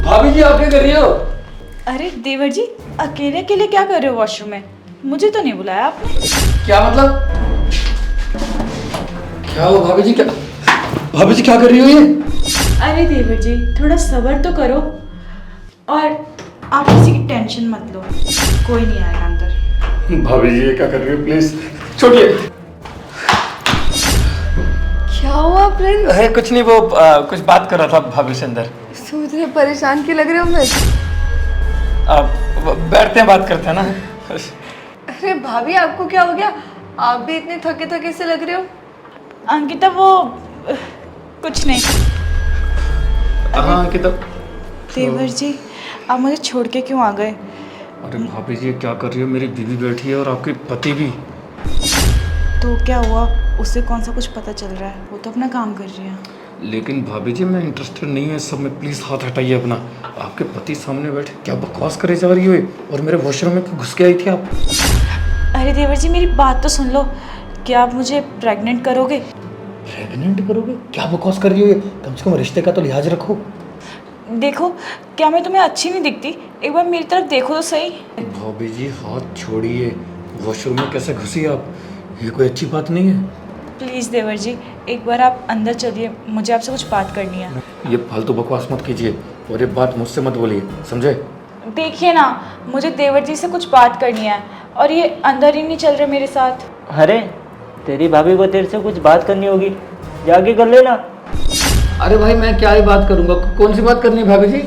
भाभी जी आप क्या कर रही हो? अरे देवर जी, अकेले अकेले क्या कर रहे हो वॉशरूम में? मुझे तो नहीं बुलाया आपने। क्या मतलब? क्या हुआ भाभी जी? क्या भाभी जी क्या कर रही हो ये? अरे देवर जी, थोड़ा सब्र तो करो। और आप किसी की टेंशन मत लो, कोई नहीं आएगा अंदर। भाभी जी ये क्या कर रही हो? प्लीज छोड़िए। क्या हुआ प्रिंस? अरे कुछ नहीं, वो कुछ बात कर रहा था भाभी से अंदर। सोच रहे परेशान क्यों लग रहे हो मैं? बैठते हैं बात करते हैं ना। अरे भाभी आपको क्या हो गया? आप भी इतने थके थके से लग रहे हो। अंकिता वो कुछ नहीं। हाँ अंकिता। देवर जी, आप मुझे छोड़ के क्यों आ गए? अरे भाभी जी क्या कर रही हो? मेरी बीवी बैठी है और आपके पति भी। तो क्या हुआ? उससे कौन सा कुछ पता चल रहा है? वो तो अपना काम कर रही है। लेकिन भाभी जी मैं इंटरेस्टेड नहीं है इस सब में, प्लीज हाथ हटाइए अपना। आपके पति सामने बैठे क्या बकवास करे जा रही हो? और मेरे वॉशरूम में घुस के आई थी आप। अरे देवर जी, मेरी बात तो सुन लो। क्या आप मुझे प्रेग्नेंट करोगे? प्रेग्नेंट करोगे? क्या बकवास कर रही हो ये? कम से कम रिश्ते का तो लिहाज रखो। देखो, क्या मैं तुम्हें अच्छी नहीं दिखती? एक बार मेरी तरफ देखो तो सही। भाभी जी हाथ छोड़िए। वॉशरूम में कैसे घुसी आप? ये कोई अच्छी बात नहीं है। प्लीज़ देवर जी, एक बार आप अंदर चलिए, मुझे आपसे कुछ बात करनी है। ये फालतू बकवास मत कीजिए और ये बात मुझसे मत बोलिए, समझे? देखिए ना, मुझे देवर जी से कुछ बात करनी है और ये अंदर ही नहीं चल रहे मेरे साथ। अरे तेरी भाभी को तेरे से कुछ बात करनी होगी, जाके कर लेना। अरे भाई मैं क्या ही बात करूंगा? कौन सी बात करनी है भाभी जी?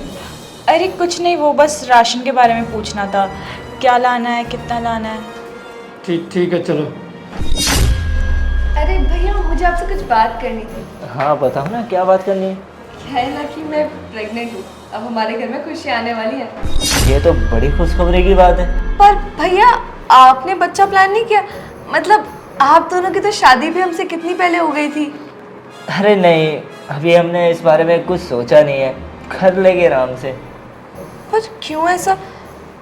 अरे कुछ नहीं, वो बस राशन के बारे में पूछना था। क्या लाना है, कितना लाना है? ठीक है चलो। अरे भैया मुझे आपसे कुछ बात करनी थी। हाँ बताओ ना, क्या बात करनी है? क्या है ना कि मैं प्रेग्नेंट हूँ। अब हमारे घर में खुशी आने वाली है। ये तो बड़ी खुशखबरी की बात है। पर भैया आपने बच्चा प्लान नहीं किया? मतलब आप दोनों की तो शादी भी हमसे कितनी पहले हो गई थी। अरे नहीं, अभी हमने इस बारे में कुछ सोचा नहीं है, कर लेंगे आराम से। पर क्यों ऐसा?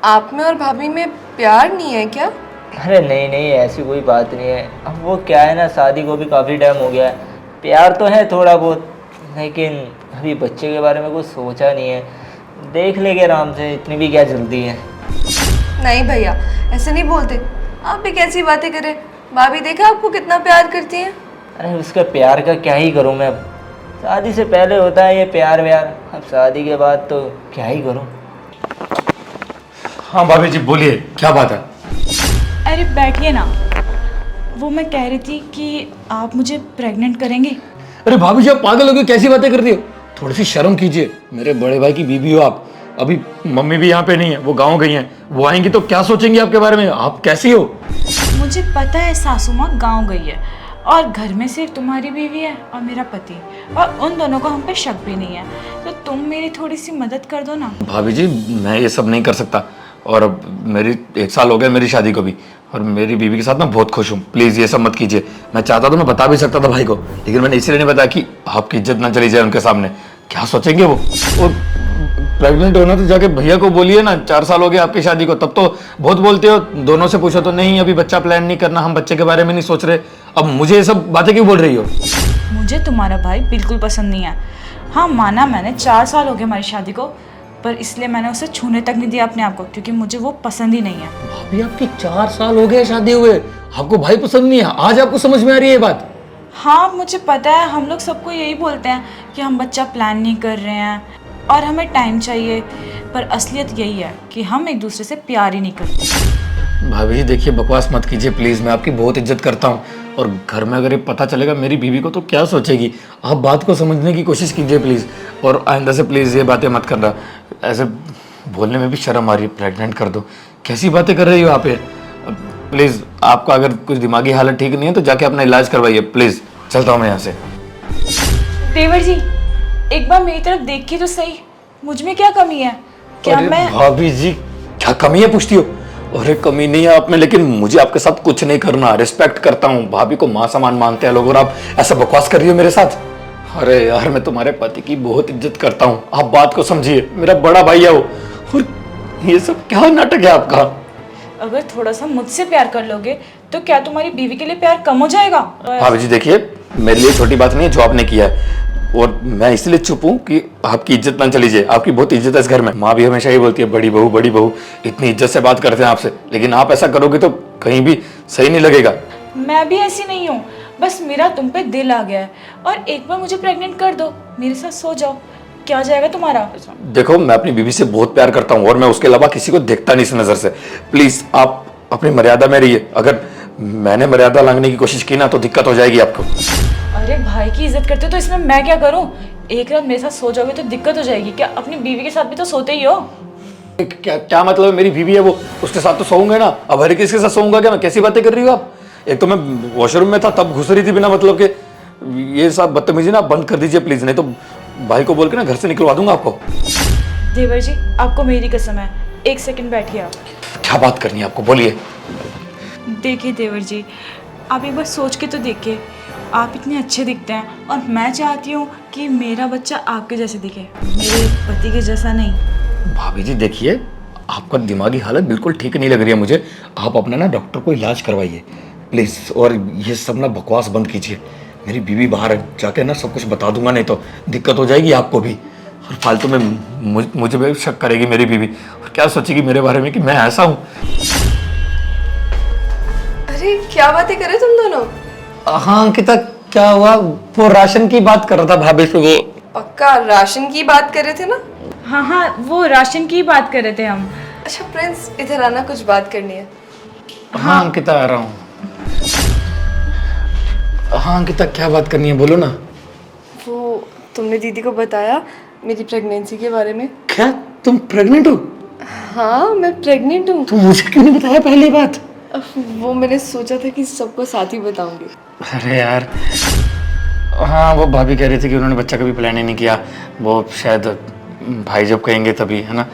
आप में और भाभी में प्यार नहीं है क्या? अरे नहीं नहीं, ऐसी कोई बात नहीं है। अब वो क्या है ना, शादी को भी काफ़ी टाइम हो गया है। प्यार तो है थोड़ा बहुत, लेकिन अभी बच्चे के बारे में कुछ सोचा नहीं है। देख लेंगे आराम से, इतनी भी क्या जल्दी है। नहीं भैया ऐसे नहीं बोलते। आप भी कैसी बातें करें। भाभी देखा आपको कितना प्यार करती हैं। अरे उसका प्यार का क्या ही करूँ मैं? अब शादी से पहले होता है ये प्यार व्यार, अब शादी के बाद तो क्या ही करूँ। हाँ भाभी जी बोलिए, क्या बात है? अरे बैठिए ना। वो मैं कह रही थी कि आप मुझे प्रेग्नेंट करेंगे? अरे भाभी जी आप पागल हो गए? कैसी बातें कर रही हो? थोड़ी सी शर्म कीजिए। मेरे बड़े भाई की बीवी हो आप। अभी मम्मी भी यहाँ पे नहीं है, वो गाँव गई हैं। वो आएंगी तो क्या सोचेंगी आपके बारे में? आप कैसी हो? मुझे पता है सासू माँ गाँव गई है और घर में सिर्फ तुम्हारी बीवी है और मेरा पति, और उन दोनों को हम पे शक भी नहीं है। तो तुम मेरी थोड़ी सी मदद कर दो ना। भाभी जी मैं ये सब नहीं कर सकता। और अब मेरी 1 साल हो गया मेरी शादी को भी, और मेरी बीवी के साथ मैं बहुत खुश हूँ। प्लीज़ ये सब मत कीजिए। मैं चाहता तो मैं बता भी सकता था भाई को, लेकिन मैंने इसलिए नहीं बताया कि आपकी इज्जत ना चली जाए उनके सामने। क्या सोचेंगे वो? और प्रेग्नेंट होना तो जाके भैया को बोलिए ना। 4 साल हो गए आपकी शादी को, तब तो बहुत बोलते हो। दोनों से पूछो तो नहीं अभी बच्चा प्लान नहीं करना, हम बच्चे के बारे में नहीं सोच रहे। अब मुझे ये सब बातें क्यों बोल रही हो? मुझे तुम्हारा भाई बिल्कुल पसंद नहीं है। हाँ माना मैंने, 4 साल हो गए हमारी शादी को, पर इसलिए मैंने उसे छूने तक नहीं दिया अपने आप को, क्योंकि मुझे वो पसंद ही नहीं है। भाभी आपके 4 साल हो गए शादी हुए, आपको भाई पसंद नहीं है? आज आपको समझ में आ रही है ये बात? हाँ मुझे पता है, हम लोग सबको यही बोलते हैं कि हम बच्चा प्लान नहीं कर रहे हैं और हमें टाइम चाहिए, पर असलियत यही है कि हम एक दूसरे से प्यार ही नहीं करते। भाभी जी देखिए बकवास मत कीजिए प्लीज़। मैं आपकी बहुत इज्जत करता हूँ, और घर में अगर ये पता चलेगा मेरी बीवी को तो क्या सोचेगी? आप बात को समझने की कोशिश कीजिए प्लीज़, और आइंदा से प्लीज़ ये बातें मत करना। ऐसे बोलने में भी शर्म आ रही है। प्रेग्नेंट कर दो, कैसी बातें कर रही हो आप? प्लीज़ आपका अगर कुछ दिमागी हालत ठीक नहीं है तो जाके अपना इलाज करवाइए प्लीज़। चलता हूँ मैं यहाँ से। देवर जी एक बार मेरी तरफ देखिए तो सही, मुझ में क्या कमी है? क्या अरे मैं भाभी जी क्या कमी है पूछती हो? अरे कमी नहीं है आप में, लेकिन मुझे आपके साथ कुछ नहीं करना। रिस्पेक्ट करता हूँ, भाभी को माँ समान मानते हैं लोग, और आप ऐसा बकवास कर रही हो मेरे साथ। अरे यार मैं तुम्हारे पति की बहुत इज्जत करता हूँ, आप बात को समझिए। मेरा बड़ा भाई है वो, और ये सब क्या नाटक है आपका? अगर थोड़ा सा मुझसे प्यार कर लोगे तो क्या तुम्हारी बीवी के लिए प्यार कम हो जाएगा? भाभी जी देखिए मेरे लिए छोटी बात नहीं है जो आपने किया है। और मैं इसलिए चुप हूँ कि आपकी इज्जत ना चली जाए। आपकी बहुत इज्जत है इस घर में। माँ भी हमेशा ही बोलती है बड़ी बहू, इतनी इज्जत से बात करते हैं आपसे, लेकिन आप ऐसा करोगे तो कहीं भी सही नहीं लगेगा। मैं भी ऐसी नहीं हूँ, बस मेरा तुम पे दिल आ गया है और एक बार मुझे प्रेग्नेंट कर दो, मेरे साथ सो जाओ, क्या जाएगा तुम्हारा। देखो मैं अपनी बीवी से बहुत प्यार करता हूँ और मैं उसके अलावा किसी को देखता नहीं इस नजर से। प्लीज आप अपनी मर्यादा में रहिए। अगर मैंने मर्यादा लांघने की कोशिश की ना तो दिक्कत हो जाएगी आपको। अरे भाई की इज्जत करते हो तो इसमें मैं क्या करूँ। एक रात मेरे साथ सो जाओगे तो दिक्कत हो जाएगी क्या। अपनी बीवी के साथ भी तो सोते ही हो। क्या मतलब है, मेरी बीवी है वो, उसके साथ तो सोऊंगा ना। अब हर किसके साथ सोऊंगा क्या मैं? कैसी बातें कर रही हो आप। एक तो मैं वॉशरूम में था तब घुस रही थी बिना मतलब के। ये सब बदतमीजी ना बंद कर दीजिए प्लीज, नहीं तो भाई को बोल के ना घर से निकलवा दूंगा आपको। देवर जी आपको मेरी कसम है, एक सेकंड बैठिए आप। क्या बात करनी है आपको, बोलिए। देखिए देवर जी, आप एक बार सोच के तो देखिए, आप इतने अच्छे दिखते हैं और मैं चाहती हूँ कि मेरा बच्चा आपके जैसे दिखे, मेरे पति के जैसा नहीं। भाभी जी देखिए, आपका दिमागी हालत बिल्कुल ठीक नहीं लग रही है मुझे। आप अपना ना डॉक्टर को इलाज करवाइए प्लीज, और ये सब ना बकवास बंद कीजिए। मेरी बीवी बाहर है, जाके ना सब कुछ बता दूंगा, नहीं तो दिक्कत हो जाएगी आपको भी। और फालतू में मुझे भी शक करेगी मेरी बीवी, और क्या सोचेगी मेरे बारे में कि मैं ऐसा हूँ। अरे क्या बातें करे तुम दोनों। हाँ अंकिता, क्या हुआ? वो राशन की बात कर रहा था भाभी से। वो पक्का राशन की बात कर रहे थे ना। हाँ वो राशन की बात कर रहे थे हम। अच्छा प्रिंस इधर आना, कुछ बात करनी है। हाँ अंकिता आ रहा हूँ। हाँ अंकिता क्या बात करनी है, बोलो ना। वो तुमने दीदी को बताया मेरी प्रेगनेंसी के बारे में। क्या तुम प्रेग्नेंट हो? हाँ मैं प्रेग्नेंट हूँ। तुम मुझे क्यों नहीं बताया पहली बात? वो मैंने सोचा था कि सबको साथ ही बताऊंगी। अरे यार, हाँ वो भाभी कह रही थी कि उन्होंने बच्चा कभी प्लान ही नहीं किया। वो शायद भाई जब कहेंगे तभी, है ना।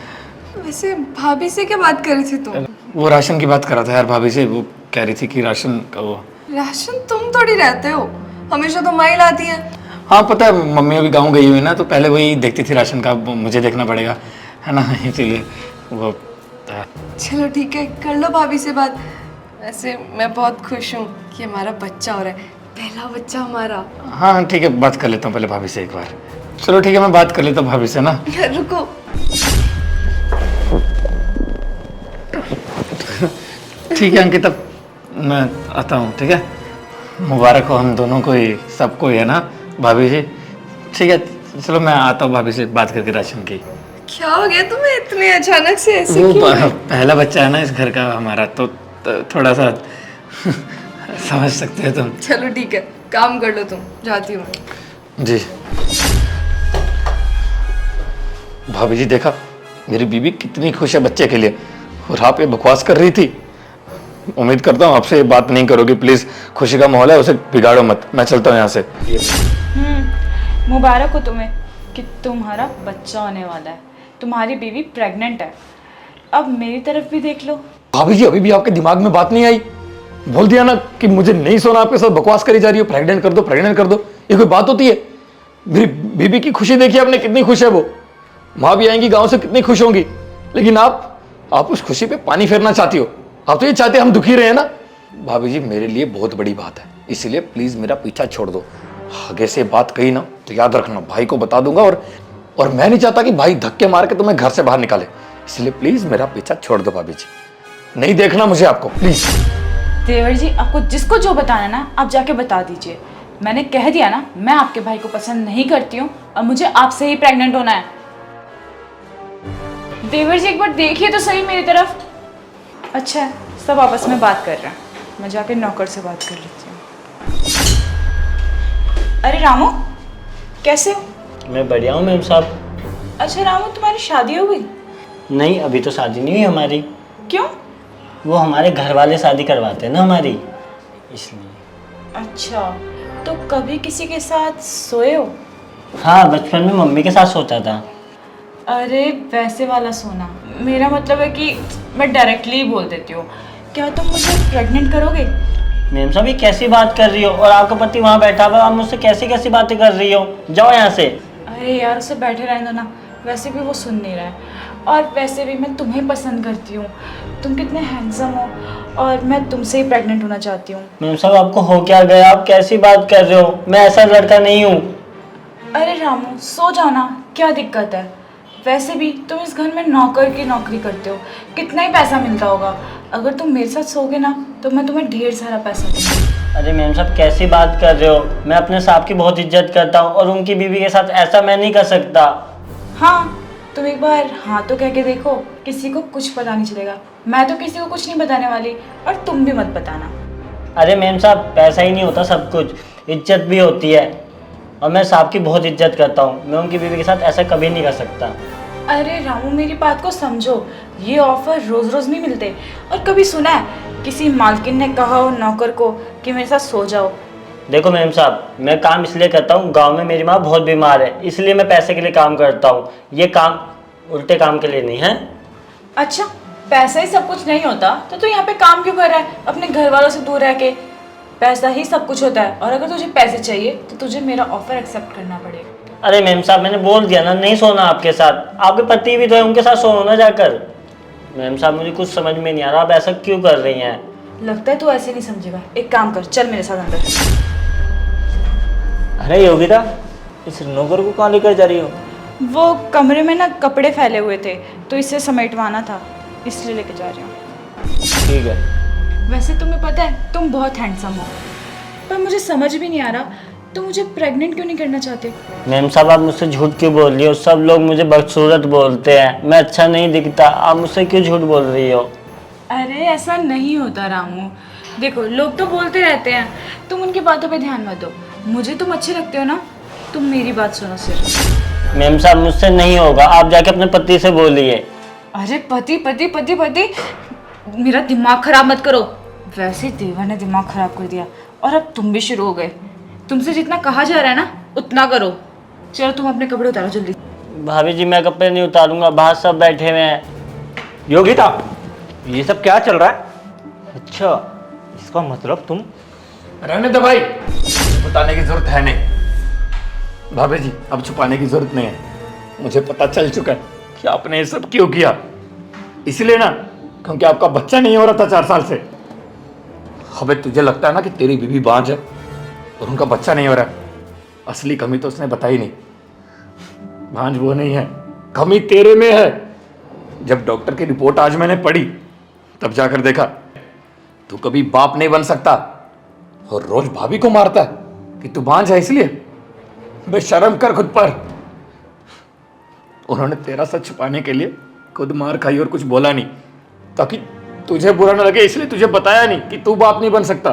वैसे भाभी से क्या बात कर रही थी तुम? वो राशन की बात कर रहा था यार भाभी से। वो कह रही थी कि राशन का वो। राशन तुम थोड़ी रहते हो, हमेशा तो माँ ही लाती है। हाँ पता है, मम्मी अभी गाँव गई हुई है ना, तो पहले वही देखती थी राशन का। मुझे देखना पड़ेगा, है ना, इसीलिए वो। चलो ठीक है, कर लो भाभी से बात। वैसे मैं बहुत खुश हूँ कि हमारा बच्चा हो रहा है, पहला बच्चा हमारा। हाँ ठीक है, बात कर लेता हूँ पहले भाभी से एक बार। चलो ठीक है, मैं बात कर लेता हूँ भाभी से ना। रुको। ठीक है अंकिता, मैं आता हूँ, ठीक है। मुबारक हो हम दोनों को ही, सबको ही, है ना भाभी जी। ठीक है चलो, मैं आता हूँ भाभी से बात करके राशन की। क्या हो गया तुम्हें इतने अचानक से ऐसे वो क्यों? पहला बच्चा है ना इस घर का हमारा, तो थोड़ा सा समझ सकते हो तुम। चलो ठीक है, काम कर लो तुम, जाती हूँ। जी भाभी जी, देखा मेरी बीवी कितनी खुश है बच्चे के लिए, और आप ये बकवास कर रही थी। उम्मीद करता हूँ आपसे ये बात नहीं करोगे प्लीज। खुशी का माहौल है, उसे बिगाड़ो मत। मैं चलता हूँ यहाँ से। मुबारक हो तुम्हें कि तुम्हारा बच्चा होने वाला है, तुम्हारी बीवी प्रेग्नेंट है। अब मेरी तरफ भी देख लो। भाभी जी, अभी भी आपके दिमाग में बात नहीं आई? बोल दिया ना कि मुझे नहीं सोना, आपके साथ बकवास करी जा रही हो। प्रेग्नेंट कर दो, प्रेग्नेंट कर दो, ये कोई बात होती है? मेरी बीबी की खुशी देखिए आपने, कितनी खुश है वो। माँ भी आएंगी गांव से, कितनी खुश होंगी। लेकिन आप उस खुशी पे पानी फेरना चाहती हो। आप तो ये चाहते हम दुखी रहे ना। भाभी जी मेरे लिए बहुत बड़ी बात है, इसीलिए प्लीज मेरा पीछा छोड़ दो। आगे से बात कही ना तो याद रखना, भाई को बता दूंगा। और मैं नहीं चाहता कि भाई धक्के मार के तुम्हें घर से बाहर निकाले, इसलिए प्लीज मेरा पीछा छोड़ दो भाभी जी। नहीं देखना मुझे आपको, प्लीज। देवर जी आपको जिसको जो बताना है ना, आप जाके बता दीजिए। मैंने कह दिया ना, मैं आपके भाई को पसंद नहीं करती हूँ और मुझे आपसे ही प्रेग्नेंट होना है। देवर जी एक बार देखिए तो सही मेरी तरफ। अच्छा है, सब आपस में बात कर रहे हैं, मैं जाके नौकर से बात कर लेती हूँ। अरे रामू, कैसे हो? मैं बढ़िया हूँ मैम साहब। अच्छा रामू, तुम्हारी शादी हो गई? नहीं, अभी तो शादी नहीं हुई हमारी। क्यों? वो हमारे घर वाले शादी करवाते हैं ना हमारी, इसलिए। अच्छा, तो कभी किसी के साथ सोए हो? हाँ, बचपन में मम्मी के साथ सोता था। अरे वैसे वाला सोना, मेरा मतलब है कि मैं डायरेक्टली ही बोल देती हूँ। क्या तुम मुझे प्रेग्नेंट करोगे? मैम साहब ये कैसी बात कर रही हो, और आपका पति वहाँ बैठा हुआ, आप मुझसे कैसी कैसी बातें कर रही हो? जाओ यहाँ से। अरे यार उसे बैठे रहने दो ना, वैसे भी वो सुन नहीं रहा है। और वैसे भी मैं तुम्हें पसंद करती हूँ, तुम कितने हैंडसम हो, और मैं तुमसे ही प्रेग्नेंट होना चाहती हूँ। मैम साहब आपको हो क्या गया, आप कैसी बात कर रहे हो? मैं ऐसा लड़का नहीं हूँ। अरे रामू सो जाओ ना, क्या दिक्कत है? वैसे भी तुम इस घर में नौकर की नौकरी करते हो, कितना ही पैसा मिलता होगा। अगर तुम मेरे साथ सोगे ना तो मैं तुम्हें ढेर सारा पैसा दूंगी। अरे मैम साहब कैसी बात कर रहे हो? मैं अपने साहब की बहुत इज्जत करता हूँ और उनकी बीवी के साथ ऐसा मैं नहीं कर सकता। हाँ, तुम एक बार हाँ तो कह के देखो, किसी को कुछ पता नहीं चलेगा। मैं तो किसी को कुछ नहीं बताने वाली और तुम भी मत बताना। अरे मैम साहब पैसा ही नहीं होता सब कुछ, इज्जत भी होती है और मैं साहब की बहुत इज्जत करता हूँ। मैं उनकी बीवी के साथ ऐसा कभी नहीं कर सकता। अरे रामू मेरी बात को समझो, ये ऑफर रोज रोज नहीं मिलते। और कभी सुना है किसी मालकिन ने कहा हो नौकर को कि मेरे साथ सो जाओ? देखो मैम साहब, मैं काम इसलिए करता हूँ, गांव में मेरी माँ बहुत बीमार है, इसलिए मैं पैसे के लिए काम करता हूँ। ये काम उल्टे काम के लिए नहीं है। अच्छा, पैसा ही सब कुछ नहीं होता तो तू यहाँ पे काम क्यों कर रहा है अपने घर वालों से दूर रह के? पैसा ही सब कुछ होता है और अगर तुझे पैसे चाहिए तो तुझे मेरा ऑफर एक्सेप्ट करना पड़ेगा। अरे मैम साहब मैंने बोल दिया ना, नहीं सोना आपके साथ। आपके पति भी तो है, उनके साथ सोना ना जाकर। मैम साहब मुझे कुछ समझ में नहीं आ रहा, आप ऐसा क्यों कर रही हैं? लगता है तू ऐसे नहीं समझेगा। एक काम कर, चल मेरे साथ अंदर। अरे योगिता, इस नौकर को कहाँ लेकर जा रही हो? वो कमरे में ना कपड़े फैले हुए थे तो इसे समेटवाना था, इसलिए लेके जा रही हूँ। ठीक है। वैसे तुम्हें पता है तुम बहुत हैंडसम हो, पर मुझे समझ भी नहीं आ रहा तुम मुझे प्रेग्नेंट क्यों नहीं करना चाहते? मैम साहब आप मुझसे झूठ क्यों बोल रही हो? सब लोग मुझे बदसूरत बोलते हैं, मैं अच्छा नहीं दिखता, आप मुझसे क्यों झूठ बोल रही हो? अरे ऐसा नहीं होता रामू। देखो लोग तो बोलते रहते हैं, तुम उनकी बातों पे ध्यान मत दो। मुझे तुम अच्छे लगते हो ना, तुम मेरी बात सुनो सिर्फ। मैम साहब मुझसे नहीं होगा, आप जाके अपने पति से बोलिए। अरे पति पति पति पति, मेरा दिमाग खराब मत करो। वैसे देवर ने दिमाग खराब कर दिया और अब तुम भी शुरू हो गए। तुमसे जितना कहा जा रहा है ना उतना करो। चलो तुम अपने कपड़े उतारो जल्दी। भाभी जी मैं कपड़े नहीं उतारूंगा, बाहर सब बैठे हुए हैं। योगिता, ये सब क्या चल रहा है? अच्छा, इसका मतलब तुम... रहने दो भाई, बताने की जरूरत है नहीं। भाभी जी अब छुपाने की जरूरत नहीं है, मुझे पता चल चुका है कि आपने ये सब क्यों किया। इसलिए ना क्योंकि आपका बच्चा नहीं हो रहा था 4 साल से। अबे तुझे लगता है ना कि तेरी बीवी बांझ है और उनका बच्चा नहीं हो रहा है। असली कमी तो उसने बताई नहीं। बांझ वो नहीं है, कमी तेरे में है। जब डॉक्टर की रिपोर्ट आज मैंने पढ़ी तब जाकर देखा तू कभी बाप नहीं बन सकता और रोज भाभी को मारता है कि तू बांझ है इसलिए। बेशर्म कर खुद पर। उन्होंने तेरा सच छुपाने के लिए खुद मार खाई और कुछ बोला नहीं, ताकि तुझे बुरा ना लगे, इसलिए तुझे बताया नहीं कि तू बाप नहीं बन सकता।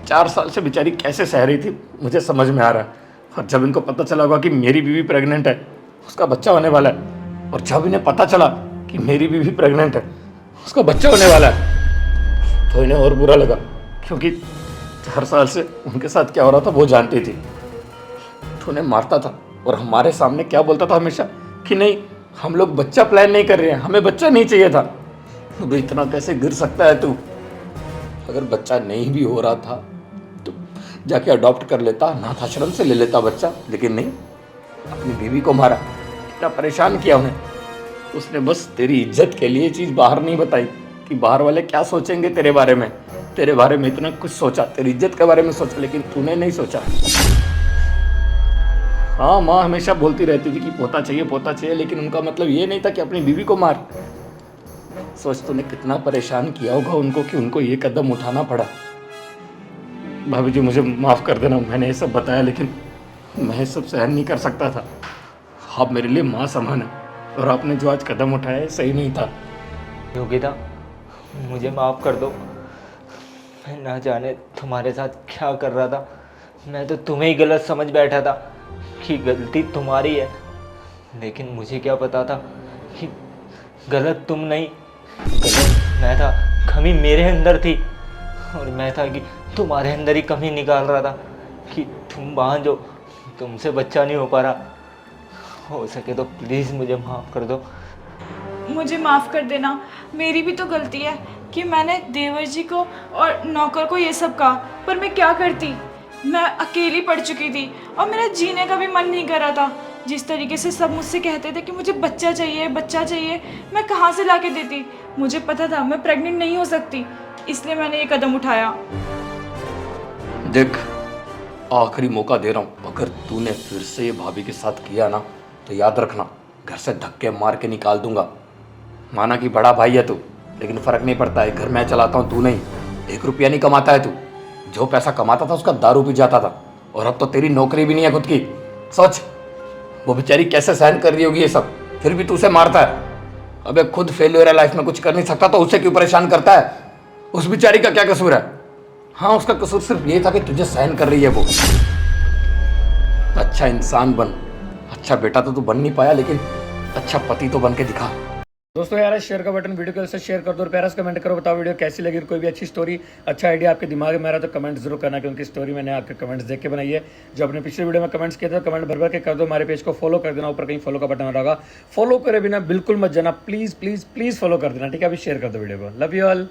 4 साल से बेचारी कैसे सह रही थी मुझे समझ में आ रहा है। और जब इनको पता चला होगा कि मेरी बीवी प्रेग्नेंट है, उसका बच्चा होने वाला है, और जब इन्हें पता चला कि मेरी बीवी प्रेग्नेंट है, उसका बच्चा होने वाला है, तो इन्हें और बुरा लगा। क्योंकि 4 साल से उनके साथ क्या हो रहा था वो जानती थी। तो उन्हें मारता था और हमारे सामने क्या बोलता था हमेशा कि नहीं हम लोग बच्चा प्लान नहीं कर रहे हैं, हमें बच्चा नहीं चाहिए था। अब इतना कैसे गिर सकता है तू? अगर बच्चा नहीं भी हो रहा था तो जाके अडॉप्ट कर लेता, अनाथ आश्रम से ले लेता बच्चा, लेकिन नहीं, अपनी बीवी को मारा। कितना परेशान किया उन्हें। उसने बस तेरी इज्जत के लिए चीज़ बाहर नहीं बताई कि बाहर वाले क्या सोचेंगे तेरे बारे में। तेरे बारे में इतना कुछ सोचा, तेरी इज्जत के बारे में सोचा, लेकिन तूने नहीं सोचा। हाँ, माँ हमेशा बोलती रहती थी कि पोता चाहिए, लेकिन उनका मतलब ये नहीं था कि अपनी बीवी को मार। सोच तूने कितना परेशान किया होगा उनको कि उनको ये कदम उठाना पड़ा। भाभी जी मुझे माफ़ कर देना, मैंने ये सब बताया, लेकिन मैं ये सब सहन नहीं कर सकता था। आप मेरे लिए माँ समान है और आपने जो आज कदम उठाया है सही नहीं था। योगिता, मुझे माफ़ कर दो। मैं ना जाने तुम्हारे साथ क्या कर रहा था। मैं तो तुम्हें ही गलत समझ बैठा था कि गलती तुम्हारी है, लेकिन मुझे क्या पता था कि गलत तुम नहीं, गलत मैं था। कमी मेरे अंदर थी और मैं था कि तुम्हारे अंदर ही कमी निकाल रहा था कि तुम बांझ हो, तुमसे बच्चा नहीं हो पा रहा। हो सके तो प्लीज़ मुझे माफ़ कर दो। मुझे माफ़ कर देना, मेरी भी तो गलती है कि मैंने देवर जी को और नौकर को ये सब कहा, पर मैं क्या करती। मैं अकेली पड़ चुकी थी और मेरा जीने का भी मन नहीं कर रहा था। जिस तरीके से सब मुझसे कहते थे कि मुझे बच्चा चाहिए, मैं कहाँ से ला के देती। मुझे पता था मैं प्रेग्नेंट नहीं हो सकती, इसलिए मैंने ये कदम उठाया। देख, आखिरी मौका दे रहा हूँ, अगर तूने फिर से ये भाभी के साथ किया ना तो याद रखना घर से धक्के मार के निकाल दूंगा। माना कि बड़ा भाई है तू, लेकिन फर्क नहीं पड़ता है, घर मैं चलाता हूँ, तू नहीं। 1 रुपया नहीं कमाता है तू, जो पैसा कमाता था उसका दारू पी जाता था, और अब तो तेरी नौकरी भी नहीं है खुद की। सोच वो बेचारी कैसे सहन कर रही होगी ये सब, फिर भी तू उसे मारता है। अबे खुद फेलियर है लाइफ में, कुछ कर नहीं सकता तो उसे क्यों परेशान करता है? उस बेचारी का क्या कसूर है? हाँ उसका कसूर सिर्फ ये था कि तुझे सहन कर रही है वो। अच्छा इंसान बन, अच्छा बेटा तो तू बन नहीं पाया, लेकिन अच्छा पति तो बन के दिखा। दोस्तों यार शेयर का बटन वीडियो को ऐसे शेयर कर दो और प्यारा सा कमेंट करो, बताओ वीडियो कैसी लगी। कोई भी अच्छी स्टोरी, अच्छा आइडिया आपके दिमाग में आ रहा है तो कमेंट जरूर करना, क्योंकि स्टोरी मैंने आपके कमेंट्स देख के बनाई है। जो अपने पिछले वीडियो में कमेंट्स किए थे कमेंट भर भर के कर दो। हमारे पेज को फॉलो कर देना, ऊपर कहीं फॉलो का बटन आ रहा होगा, फॉलो करे बिना बिल्कुल मत जाना, प्लीज प्लीज प्लीज फॉलो कर देना, ठीक है। अभी शेयर कर दो वीडियो को। Love you all.